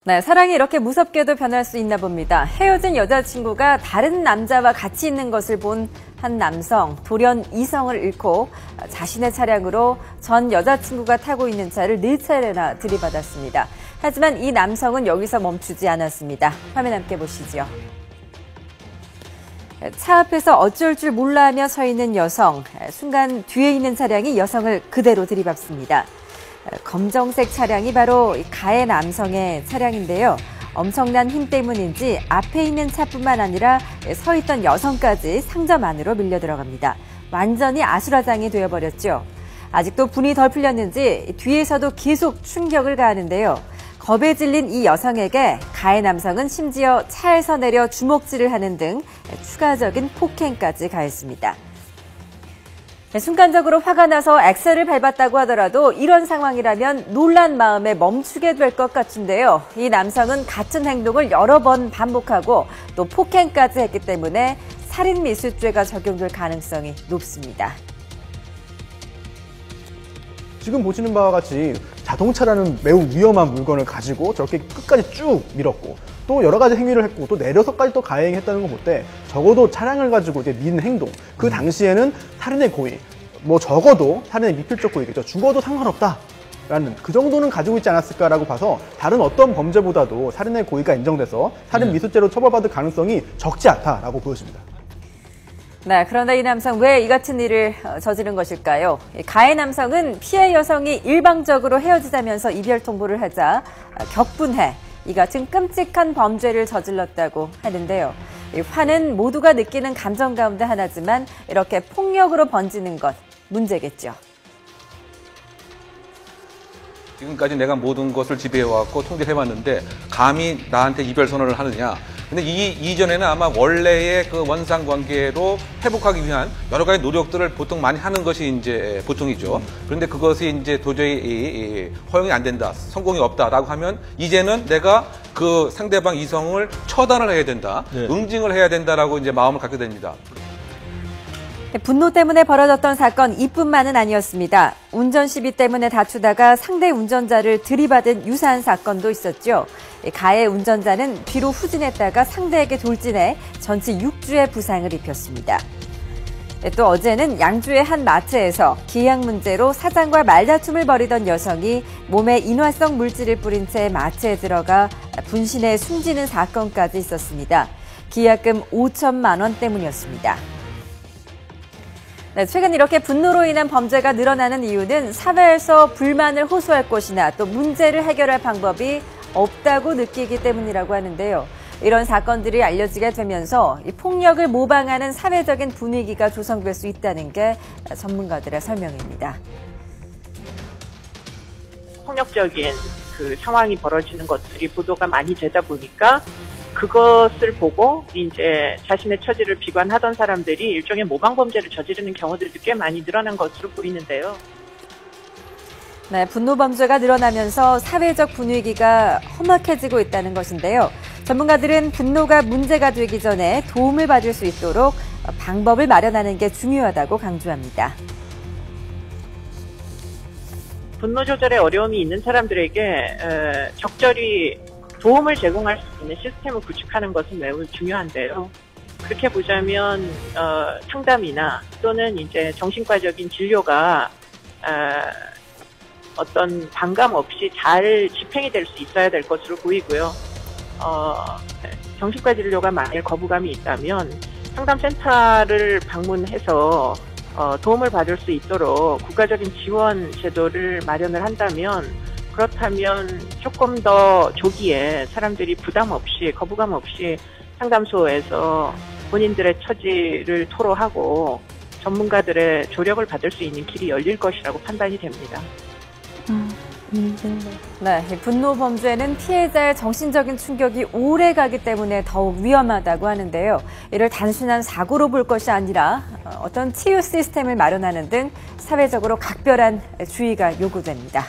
네, 사랑이 이렇게 무섭게도 변할 수 있나 봅니다. 헤어진 여자친구가 다른 남자와 같이 있는 것을 본 한 남성, 돌연 이성을 잃고 자신의 차량으로 전 여자친구가 타고 있는 차를 4차례나 들이받았습니다. 하지만 이 남성은 여기서 멈추지 않았습니다. 화면 함께 보시죠. 차 앞에서 어쩔 줄 몰라 하며 서 있는 여성, 순간 뒤에 있는 차량이 여성을 그대로 들이받습니다. 검정색 차량이 바로 가해 남성의 차량인데요. 엄청난 힘 때문인지 앞에 있는 차뿐만 아니라 서 있던 여성까지 상점 안으로 밀려 들어갑니다. 완전히 아수라장이 되어버렸죠. 아직도 분이 덜 풀렸는지 뒤에서도 계속 충격을 가하는데요. 겁에 질린 이 여성에게 가해 남성은 심지어 차에서 내려 주먹질을 하는 등 추가적인 폭행까지 가했습니다. 순간적으로 화가 나서 엑셀을 밟았다고 하더라도 이런 상황이라면 놀란 마음에 멈추게 될 것 같은데요. 이 남성은 같은 행동을 여러 번 반복하고 또 폭행까지 했기 때문에 살인미수죄가 적용될 가능성이 높습니다. 지금 보시는 바와 같이 자동차라는 매우 위험한 물건을 가지고 저렇게 끝까지 쭉 밀었고 또 여러 가지 행위를 했고 또 내려서까지 또 가해했다는 거 볼 때 적어도 차량을 가지고 이제 민 행동, 그 당시에는 살인의 고의, 뭐 적어도 살인의 미필적 고의겠죠. 죽어도 상관없다라는 그 정도는 가지고 있지 않았을까라고 봐서 다른 어떤 범죄보다도 살인의 고의가 인정돼서 살인 미수죄로 처벌받을 가능성이 적지 않다라고 보여집니다. 네, 그런데 이 남성 왜 이 같은 일을 저지른 것일까요? 가해 남성은 피해 여성이 일방적으로 헤어지자면서 이별 통보를 하자 격분해 이 같은 끔찍한 범죄를 저질렀다고 하는데요. 이 화는 모두가 느끼는 감정 가운데 하나지만 이렇게 폭력으로 번지는 것 문제겠죠. 지금까지 내가 모든 것을 지배해왔고 통제해왔는데 감히 나한테 이별 선언을 하느냐. 근데 이전에는 아마 원래의 그 원상 관계로 회복하기 위한 여러 가지 노력들을 보통 많이 하는 것이 이제 보통이죠. 그런데 그것이 이제 도저히 허용이 안 된다, 성공이 없다라고 하면 이제는 내가 그 상대방 이성을 처단을 해야 된다, 응징을 해야 된다라고 이제 마음을 갖게 됩니다. 분노 때문에 벌어졌던 사건 이뿐만은 아니었습니다. 운전 시비 때문에 다투다가 상대 운전자를 들이받은 유사한 사건도 있었죠. 가해 운전자는 뒤로 후진했다가 상대에게 돌진해 전치 6주의 부상을 입혔습니다. 또 어제는 양주의 한 마트에서 기약 문제로 사장과 말다툼을 벌이던 여성이 몸에 인화성 물질을 뿌린 채 마트에 들어가 분신해 숨지는 사건까지 있었습니다. 기약금 5천만 원 때문이었습니다. 네, 최근 이렇게 분노로 인한 범죄가 늘어나는 이유는 사회에서 불만을 호소할 곳이나 또 문제를 해결할 방법이 없다고 느끼기 때문이라고 하는데요. 이런 사건들이 알려지게 되면서 이 폭력을 모방하는 사회적인 분위기가 조성될 수 있다는 게 전문가들의 설명입니다. 폭력적인 그 상황이 벌어지는 것들이 보도가 많이 되다 보니까 그것을 보고 이제 자신의 처지를 비관하던 사람들이 일종의 모방 범죄를 저지르는 경우들도 꽤 많이 늘어난 것으로 보이는데요. 네, 분노 범죄가 늘어나면서 사회적 분위기가 험악해지고 있다는 것인데요. 전문가들은 분노가 문제가 되기 전에 도움을 받을 수 있도록 방법을 마련하는 게 중요하다고 강조합니다. 분노 조절에 어려움이 있는 사람들에게 적절히 도움을 제공할 수 있는 시스템을 구축하는 것은 매우 중요한데요. 그렇게 보자면 상담이나 또는 이제 정신과적인 진료가 어떤 반감 없이 잘 집행이 될 수 있어야 될 것으로 보이고요. 정신과 진료가 만일 거부감이 있다면 상담센터를 방문해서 도움을 받을 수 있도록 국가적인 지원 제도를 마련을 한다면 그렇다면 조금 더 조기에 사람들이 부담 없이 거부감 없이 상담소에서 본인들의 처지를 토로하고 전문가들의 조력을 받을 수 있는 길이 열릴 것이라고 판단이 됩니다. 네, 분노 범죄는 피해자의 정신적인 충격이 오래 가기 때문에 더욱 위험하다고 하는데요. 이를 단순한 사고로 볼 것이 아니라 어떤 치유 시스템을 마련하는 등 사회적으로 각별한 주의가 요구됩니다.